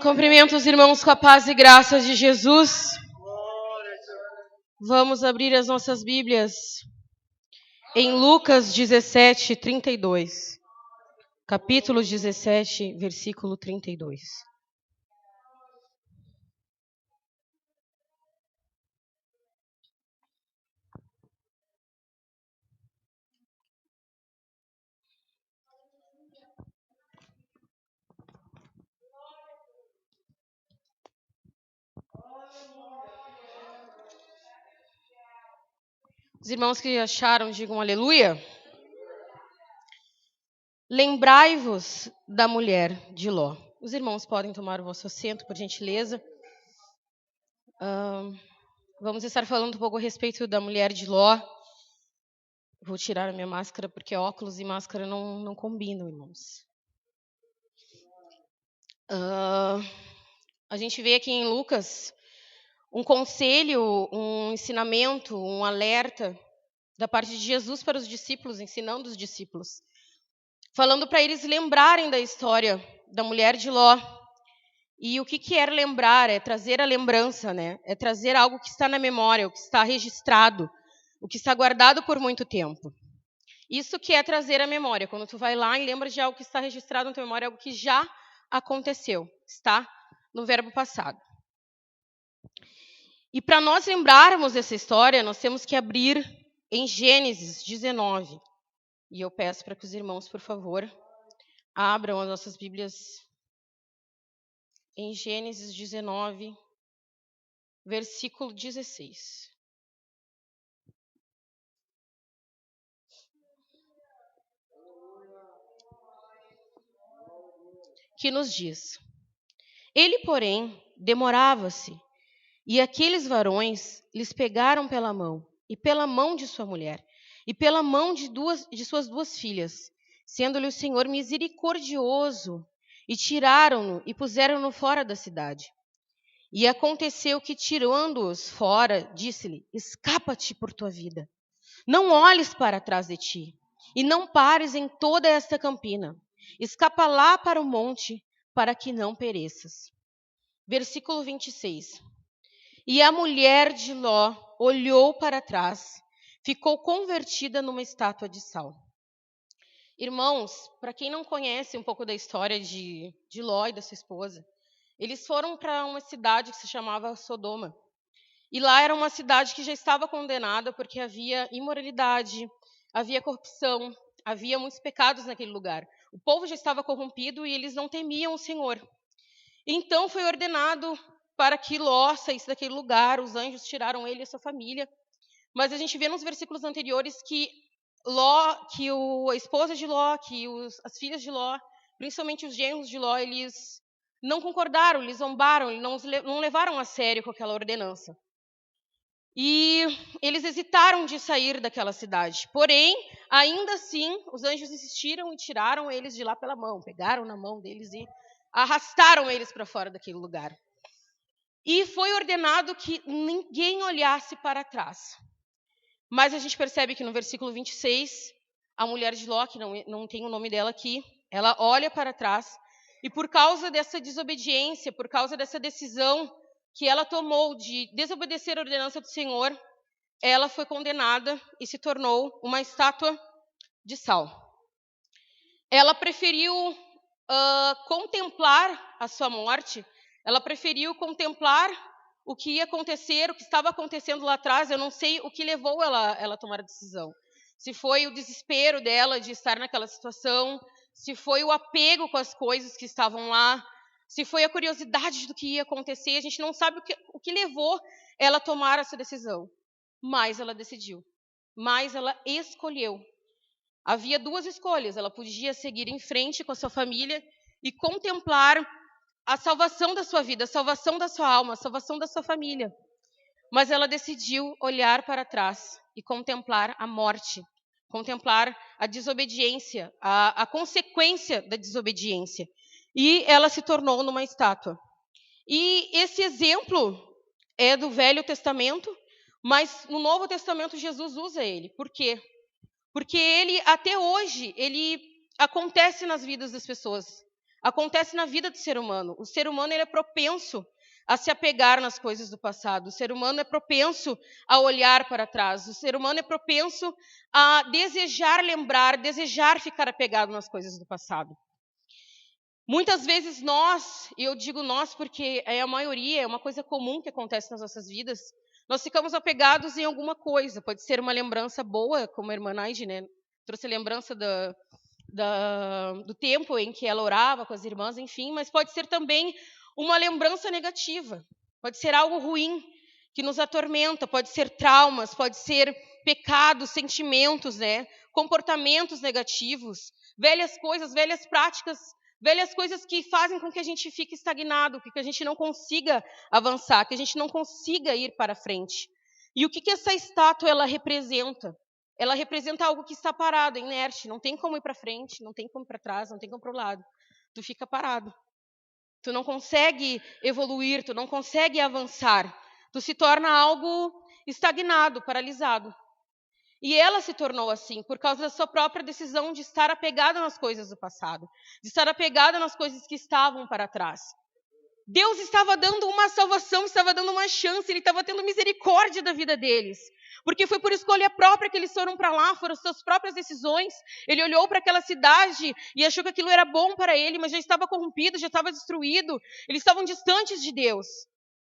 Cumprimento os irmãos com a paz e graça de Jesus. Vamos abrir as nossas Bíblias em Lucas 17, 32. Capítulo 17, versículo 32. Os irmãos que acharam, digam aleluia. Lembrai-vos da mulher de Ló. Os irmãos podem tomar o vosso assento, por gentileza. Vamos estar falando um pouco a respeito da mulher de Ló. Vou tirar a minha máscara, porque óculos e máscara não combinam, irmãos. A gente vê aqui em Lucas um conselho, um ensinamento, um alerta da parte de Jesus para os discípulos, ensinando os discípulos, falando para eles lembrarem da história da mulher de Ló. E o que é lembrar? É trazer a lembrança, né? É trazer algo que está na memória, o que está registrado, o que está guardado por muito tempo. Isso que é trazer a memória. Quando tu vai lá e lembra de algo que está registrado na tua memória, algo que já aconteceu, está no verbo passado. E para nós lembrarmos dessa história, nós temos que abrir em Gênesis 19. E eu peço para que os irmãos, por favor, abram as nossas Bíblias em Gênesis 19, versículo 16. Que nos diz: Ele, porém, demorava-se, e aqueles varões lhes pegaram pela mão, e pela mão de sua mulher, e pela mão de suas duas filhas, sendo-lhe o Senhor misericordioso, e tiraram-no e puseram-no fora da cidade. E aconteceu que, tirando-os fora, disse-lhe: Escapa-te por tua vida, não olhes para trás de ti, e não pares em toda esta campina. Escapa lá para o monte, para que não pereças. Versículo 26. E a mulher de Ló olhou para trás, ficou convertida numa estátua de sal. Irmãos, para quem não conhece um pouco da história de Ló e da sua esposa, eles foram para uma cidade que se chamava Sodoma. E lá era uma cidade que já estava condenada porque havia imoralidade, havia corrupção, havia muitos pecados naquele lugar. O povo já estava corrompido e eles não temiam o Senhor. Então foi ordenado para que Ló saísse daquele lugar, os anjos tiraram ele e a sua família. Mas a gente vê nos versículos anteriores que a esposa de Ló, as filhas de Ló, principalmente os genros de Ló, eles não concordaram, eles zombaram, não levaram a sério com aquela ordenança. E eles hesitaram de sair daquela cidade. Porém, ainda assim, os anjos insistiram e tiraram eles de lá pela mão. Pegaram na mão deles e arrastaram eles para fora daquele lugar. E foi ordenado que ninguém olhasse para trás. Mas a gente percebe que no versículo 26, a mulher de Ló, que não tem o nome dela aqui, ela olha para trás. E por causa dessa desobediência, por causa dessa decisão que ela tomou de desobedecer a ordenança do Senhor, ela foi condenada e se tornou uma estátua de sal. Ela preferiu contemplar a sua morte, ela preferiu contemplar o que ia acontecer, o que estava acontecendo lá atrás. Eu não sei o que levou ela a tomar a decisão. Se foi o desespero dela de estar naquela situação, se foi o apego com as coisas que estavam lá, se foi a curiosidade do que ia acontecer. A gente não sabe o que levou ela a tomar essa decisão. Mas ela decidiu. Mas ela escolheu. Havia duas escolhas. Ela podia seguir em frente com a sua família e contemplar a salvação da sua vida, a salvação da sua alma, a salvação da sua família. Mas ela decidiu olhar para trás e contemplar a morte, contemplar a desobediência, a consequência da desobediência. E ela se tornou numa estátua. E esse exemplo é do Velho Testamento, mas no Novo Testamento Jesus usa ele. Por quê? Porque ele, até hoje, ele acontece nas vidas das pessoas. Acontece na vida do ser humano. O ser humano ele é propenso a se apegar nas coisas do passado. O ser humano é propenso a olhar para trás. O ser humano é propenso a desejar lembrar, desejar ficar apegado nas coisas do passado. Muitas vezes nós, e eu digo nós porque é a maioria, é uma coisa comum que acontece nas nossas vidas, nós ficamos apegados em alguma coisa. Pode ser uma lembrança boa, como a irmã Naide, né? Trouxe a lembrança do tempo em que ela orava com as irmãs, enfim, mas pode ser também uma lembrança negativa. Pode ser algo ruim que nos atormenta, pode ser traumas, pode ser pecados, sentimentos, né? Comportamentos negativos, velhas coisas, velhas práticas, velhas coisas que fazem com que a gente fique estagnado, que a gente não consiga avançar, que a gente não consiga ir para frente. E o que essa estátua ela representa? Ela representa algo que está parado, inerte, não tem como ir para frente, não tem como ir para trás, não tem como ir para o lado. Tu fica parado. Tu não consegue evoluir, tu não consegue avançar. Tu se torna algo estagnado, paralisado. E ela se tornou assim por causa da sua própria decisão de estar apegada nas coisas do passado, de estar apegada nas coisas que estavam para trás. Deus estava dando uma salvação, estava dando uma chance, Ele estava tendo misericórdia da vida deles. Porque foi por escolha própria que eles foram para lá, foram suas próprias decisões. Ele olhou para aquela cidade e achou que aquilo era bom para ele, mas já estava corrompido, já estava destruído. Eles estavam distantes de Deus.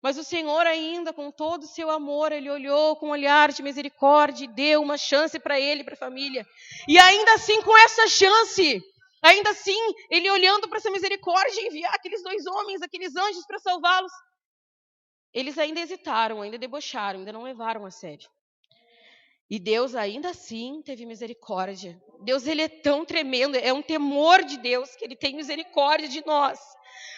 Mas o Senhor ainda, com todo o seu amor, Ele olhou com um olhar de misericórdia e deu uma chance para ele e para a família. E ainda assim, com essa chance, ainda assim, Ele olhando para essa misericórdia e enviar aqueles 2 homens, aqueles anjos para salvá-los, eles ainda hesitaram, ainda debocharam, ainda não levaram a sério. E Deus ainda assim teve misericórdia. Deus, Ele é tão tremendo, é um temor de Deus que Ele tem misericórdia de nós.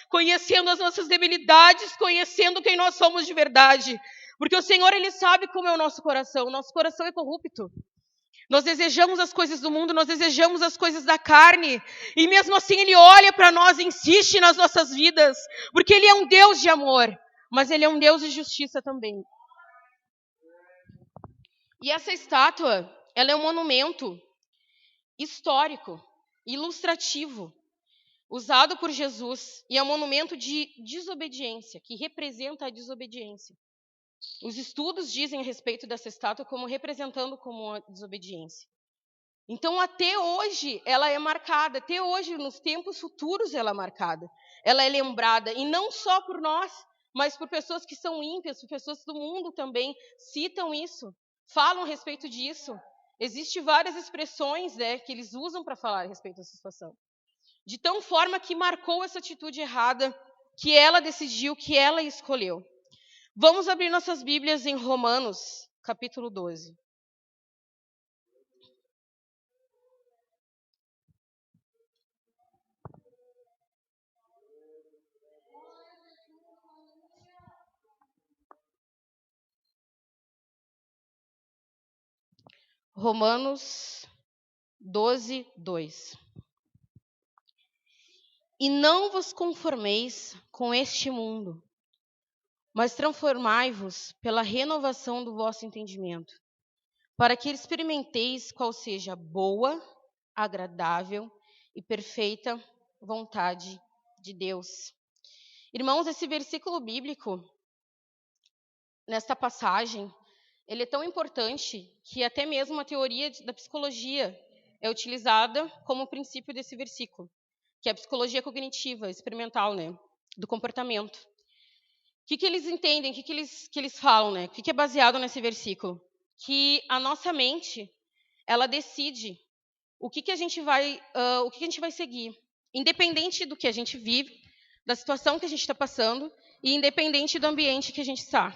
Conhecendo as nossas debilidades, conhecendo quem nós somos de verdade. Porque o Senhor, Ele sabe como é o nosso coração. O nosso coração é corrupto. Nós desejamos as coisas do mundo, nós desejamos as coisas da carne. E mesmo assim Ele olha para nós e insiste nas nossas vidas. Porque Ele é um Deus de amor, mas Ele é um Deus de justiça também. E essa estátua, ela é um monumento histórico, ilustrativo, usado por Jesus, e é um monumento de desobediência, que representa a desobediência. Os estudos dizem a respeito dessa estátua como representando como a desobediência. Então, até hoje, ela é marcada, até hoje, nos tempos futuros, ela é marcada. Ela é lembrada, e não só por nós, mas por pessoas que são ímpias, por pessoas do mundo também citam isso, falam a respeito disso. Existem várias expressões, né, que eles usam para falar a respeito dessa situação. De tal forma que marcou essa atitude errada, que ela decidiu, que ela escolheu. Vamos abrir nossas Bíblias em Romanos, capítulo 12. Romanos 12, 2. E não vos conformeis com este mundo, mas transformai-vos pela renovação do vosso entendimento, para que experimenteis qual seja a boa, agradável e perfeita vontade de Deus. Irmãos, esse versículo bíblico, nesta passagem, ele é tão importante que até mesmo a teoria da psicologia é utilizada como princípio desse versículo, que é a psicologia cognitiva, experimental, né, do comportamento. O que eles entendem, o que eles falam, né? O que é baseado nesse versículo? Que a nossa mente, ela decide o que a gente vai seguir, independente do que a gente vive, da situação que a gente está passando e independente do ambiente que a gente está.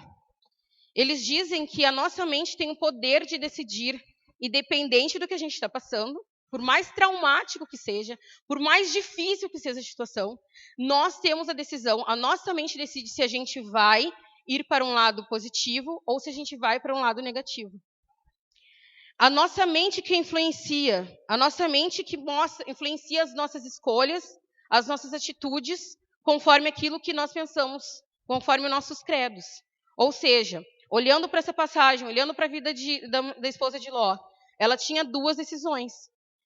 Eles dizem que a nossa mente tem o poder de decidir, independente do que a gente está passando, por mais traumático que seja, por mais difícil que seja a situação, nós temos a decisão, a nossa mente decide se a gente vai ir para um lado positivo ou se a gente vai para um lado negativo. A nossa mente que influencia, a nossa mente que influencia as nossas escolhas, as nossas atitudes, conforme aquilo que nós pensamos, conforme os nossos credos. Ou seja, olhando para essa passagem, olhando para a vida da esposa de Ló, ela tinha 2 decisões.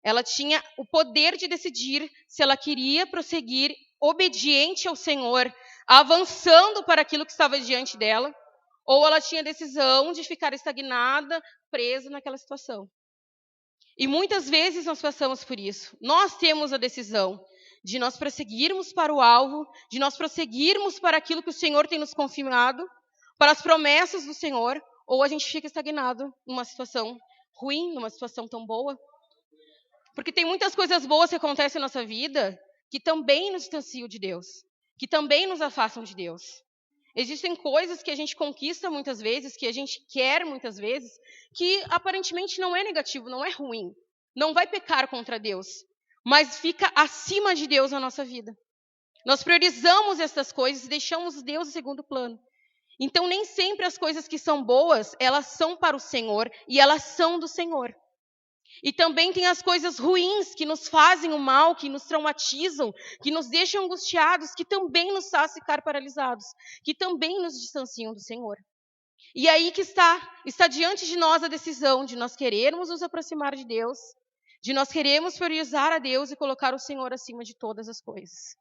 Ela tinha o poder de decidir se ela queria prosseguir obediente ao Senhor, avançando para aquilo que estava diante dela, ou ela tinha a decisão de ficar estagnada, presa naquela situação. E muitas vezes nós passamos por isso. Nós temos a decisão de nós prosseguirmos para o alvo, de nós prosseguirmos para aquilo que o Senhor tem nos confirmado, para as promessas do Senhor, ou a gente fica estagnado numa situação ruim, numa situação tão boa. Porque tem muitas coisas boas que acontecem na nossa vida que também nos distanciam de Deus, que também nos afastam de Deus. Existem coisas que a gente conquista muitas vezes, que a gente quer muitas vezes, que aparentemente não é negativo, não é ruim. Não vai pecar contra Deus, mas fica acima de Deus na nossa vida. Nós priorizamos essas coisas e deixamos Deus em segundo plano. Então, nem sempre as coisas que são boas, elas são para o Senhor e elas são do Senhor. E também tem as coisas ruins que nos fazem o mal, que nos traumatizam, que nos deixam angustiados, que também nos fazem ficar paralisados, que também nos distanciam do Senhor. E aí que está diante de nós a decisão de nós querermos nos aproximar de Deus, de nós queremos priorizar a Deus e colocar o Senhor acima de todas as coisas.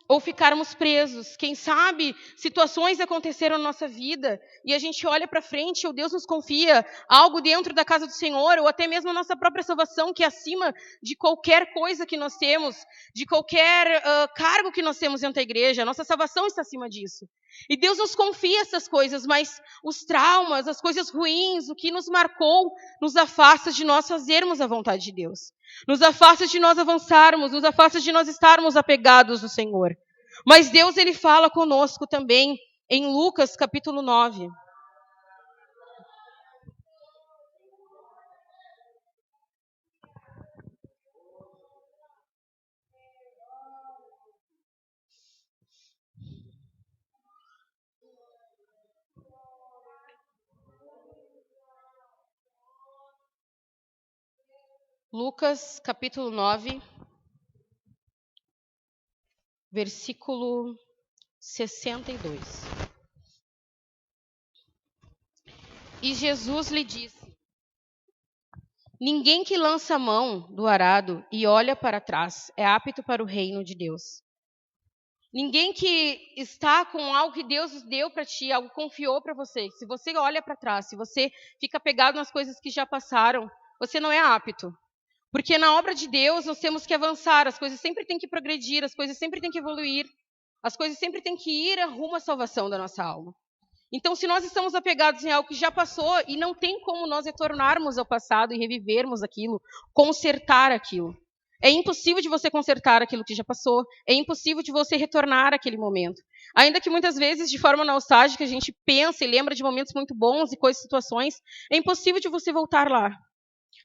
Ou ficarmos presos. Quem sabe situações aconteceram na nossa vida e a gente olha para frente, ou Deus nos confia algo dentro da casa do Senhor, ou até mesmo a nossa própria salvação, que é acima de qualquer coisa que nós temos, de qualquer cargo que nós temos dentro da igreja. A nossa salvação está acima disso. E Deus nos confia essas coisas, mas os traumas, as coisas ruins, o que nos marcou, nos afasta de nós fazermos a vontade de Deus. Nos afasta de nós avançarmos, nos afasta de nós estarmos apegados ao Senhor. Mas Deus, Ele fala conosco também em Lucas capítulo 9. Lucas capítulo 9. Versículo 62. E Jesus lhe disse: ninguém que lança a mão do arado e olha para trás é apto para o reino de Deus. Ninguém que está com algo que Deus deu para ti, algo confiou para você, se você olha para trás, se você fica pegado nas coisas que já passaram, você não é apto. Porque na obra de Deus nós temos que avançar, as coisas sempre têm que progredir, as coisas sempre têm que evoluir, as coisas sempre têm que ir rumo à salvação da nossa alma. Então, se nós estamos apegados em algo que já passou e não tem como nós retornarmos ao passado e revivermos aquilo, consertar aquilo. É impossível de você consertar aquilo que já passou, é impossível de você retornar àquele momento. Ainda que muitas vezes, de forma nostálgica, a gente pensa e lembra de momentos muito bons e coisas, situações, é impossível de você voltar lá.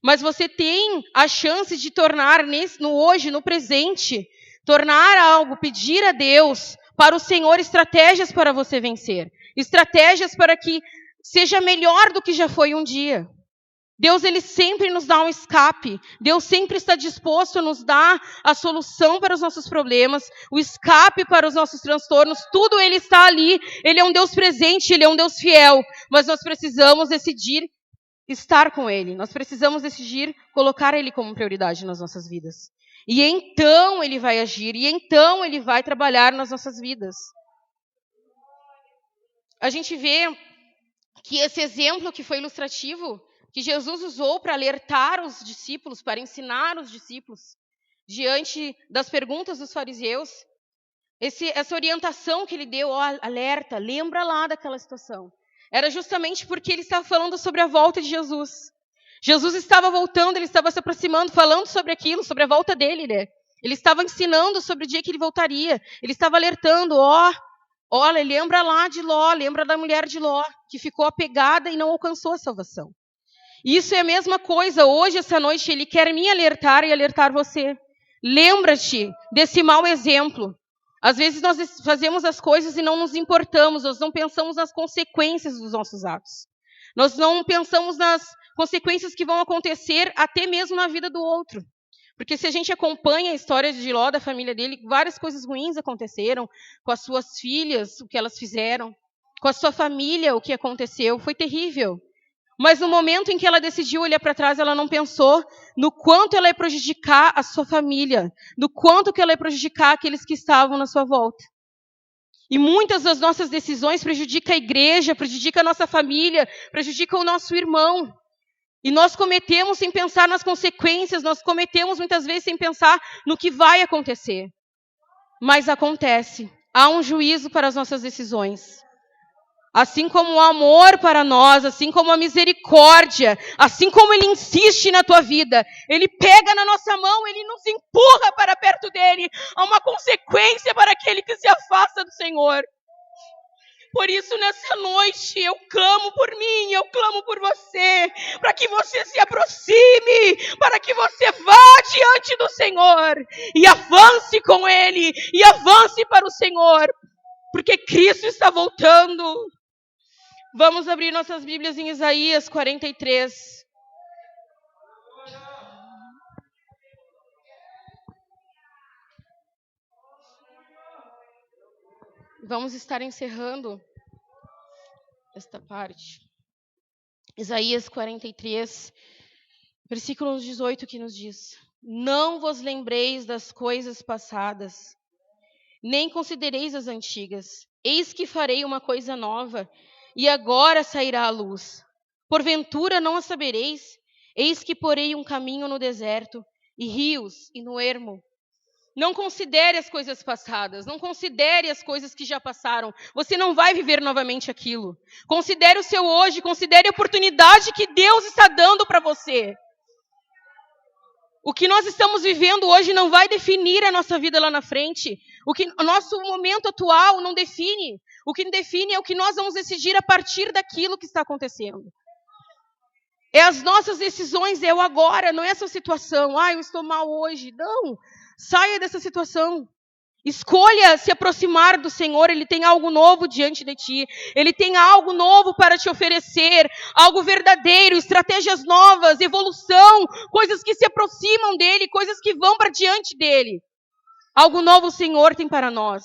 Mas você tem a chance de tornar no hoje, no presente, tornar algo, pedir a Deus, para o Senhor, estratégias para você vencer. Estratégias para que seja melhor do que já foi um dia. Deus, Ele sempre nos dá um escape. Deus sempre está disposto a nos dar a solução para os nossos problemas, o escape para os nossos transtornos. Tudo Ele está ali. Ele é um Deus presente, Ele é um Deus fiel. Mas nós precisamos decidir estar com Ele. Nós precisamos decidir colocar Ele como prioridade nas nossas vidas. E então Ele vai agir, e então Ele vai trabalhar nas nossas vidas. A gente vê que esse exemplo que foi ilustrativo, que Jesus usou para alertar os discípulos, para ensinar os discípulos, diante das perguntas dos fariseus, essa orientação que Ele deu, alerta, lembra lá daquela situação. Era justamente porque Ele estava falando sobre a volta de Jesus. Jesus estava voltando, Ele estava se aproximando, falando sobre aquilo, sobre a volta dele, né? Ele estava ensinando sobre o dia que Ele voltaria. Ele estava alertando, olha, lembra lá de Ló, lembra da mulher de Ló, que ficou apegada e não alcançou a salvação. E isso é a mesma coisa, hoje, essa noite, Ele quer me alertar e alertar você. Lembra-te desse mau exemplo. Às vezes nós fazemos as coisas e não nos importamos, nós não pensamos nas consequências dos nossos atos. Nós não pensamos nas consequências que vão acontecer até mesmo na vida do outro. Porque se a gente acompanha a história de Ló, da família dele, várias coisas ruins aconteceram com as suas filhas, o que elas fizeram, com a sua família, o que aconteceu, foi terrível. Mas no momento em que ela decidiu olhar para trás, ela não pensou no quanto ela ia prejudicar a sua família, no quanto que ela ia prejudicar aqueles que estavam na sua volta. E muitas das nossas decisões prejudicam a igreja, prejudicam a nossa família, prejudicam o nosso irmão. E nós cometemos sem pensar nas consequências, nós cometemos muitas vezes sem pensar no que vai acontecer. Mas acontece. Há um juízo para as nossas decisões. Assim como o amor para nós, assim como a misericórdia, assim como Ele insiste na tua vida, Ele pega na nossa mão, Ele nos empurra para perto dEle. Há uma consequência para aquele que se afasta do Senhor. Por isso, nessa noite, eu clamo por mim, eu clamo por você, para que você se aproxime, para que você vá diante do Senhor e avance com Ele, e avance para o Senhor, porque Cristo está voltando. Vamos abrir nossas Bíblias em Isaías 43. Vamos estar encerrando esta parte. Isaías 43, versículo 18, que nos diz: Não vos lembreis das coisas passadas, nem considereis as antigas. Eis que farei uma coisa nova, e agora sairá a luz. Porventura não a sabereis? Eis que porei um caminho no deserto, e rios e no ermo. Não considere as coisas passadas, não considere as coisas que já passaram. Você não vai viver novamente aquilo. Considere o seu hoje, considere a oportunidade que Deus está dando para você. O que nós estamos vivendo hoje não vai definir a nossa vida lá na frente. O nosso momento atual não define. O que define é o que nós vamos decidir a partir daquilo que está acontecendo. É as nossas decisões, é o agora, não é essa situação. Eu estou mal hoje. Não, saia dessa situação. Escolha se aproximar do Senhor, Ele tem algo novo diante de ti. Ele tem algo novo para te oferecer, algo verdadeiro, estratégias novas, evolução, coisas que se aproximam dEle, coisas que vão para diante dEle. Algo novo o Senhor tem para nós.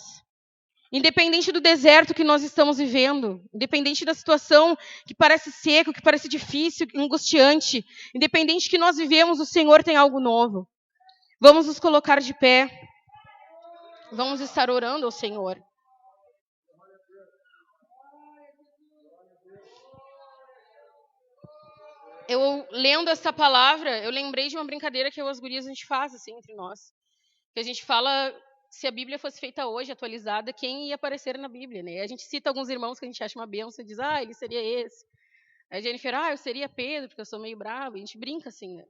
Independente do deserto que nós estamos vivendo, independente da situação que parece seco, que parece difícil, angustiante, independente que nós vivemos, o Senhor tem algo novo. Vamos nos colocar de pé. Vamos estar orando ao Senhor. Eu, lendo essa palavra, eu lembrei de uma brincadeira que eu e as gurias a gente faz assim entre nós. Que a gente fala, se a Bíblia fosse feita hoje, atualizada, quem ia aparecer na Bíblia, né? A gente cita alguns irmãos que a gente acha uma bênção e diz, ele seria esse. Aí a Jennifer, eu seria Pedro, porque eu sou meio brava. A gente brinca assim, né?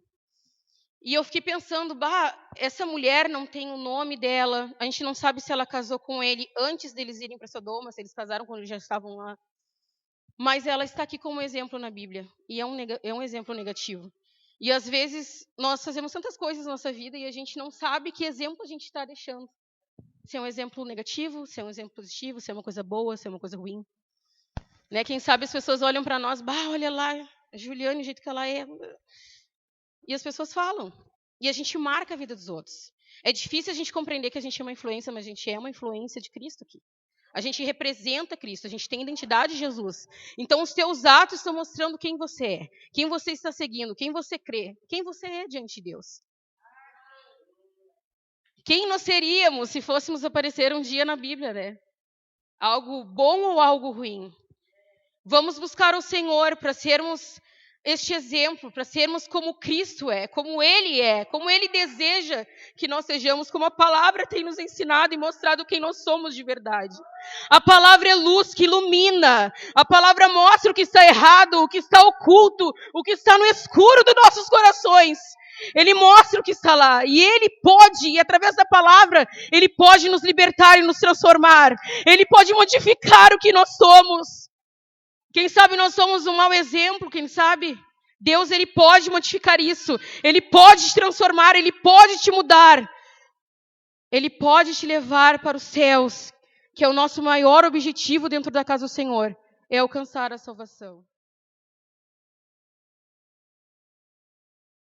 E eu fiquei pensando, essa mulher não tem o nome dela, a gente não sabe se ela casou com ele antes deles irem para Sodoma, se eles casaram quando eles já estavam lá. Mas ela está aqui como exemplo na Bíblia, e é um exemplo negativo. E às vezes nós fazemos tantas coisas na nossa vida e a gente não sabe que exemplo a gente está deixando. Se é um exemplo negativo, se é um exemplo positivo, se é uma coisa boa, se é uma coisa ruim. Né? Quem sabe as pessoas olham para nós, olha lá, a Juliane, o jeito que ela é. E as pessoas falam. E a gente marca a vida dos outros. É difícil a gente compreender que a gente é uma influência, mas a gente é uma influência de Cristo aqui. A gente representa Cristo, a gente tem a identidade de Jesus. Então os teus atos estão mostrando quem você é, quem você está seguindo, quem você crê, quem você é diante de Deus. Quem nós seríamos se fôssemos aparecer um dia na Bíblia, né? Algo bom ou algo ruim? Vamos buscar o Senhor para sermos este exemplo, para sermos como Cristo é, como Ele deseja que nós sejamos, como a palavra tem nos ensinado e mostrado quem nós somos de verdade. A palavra é luz que ilumina, a palavra mostra o que está errado, o que está oculto, o que está no escuro dos nossos corações. Ele mostra o que está lá, e Ele pode, e através da palavra, Ele pode nos libertar e nos transformar. Ele pode modificar o que nós somos. Quem sabe nós somos um mau exemplo, quem sabe? Deus, Ele pode modificar isso. Ele pode te transformar, Ele pode te mudar. Ele pode te levar para os céus, que é o nosso maior objetivo dentro da casa do Senhor, é alcançar a salvação.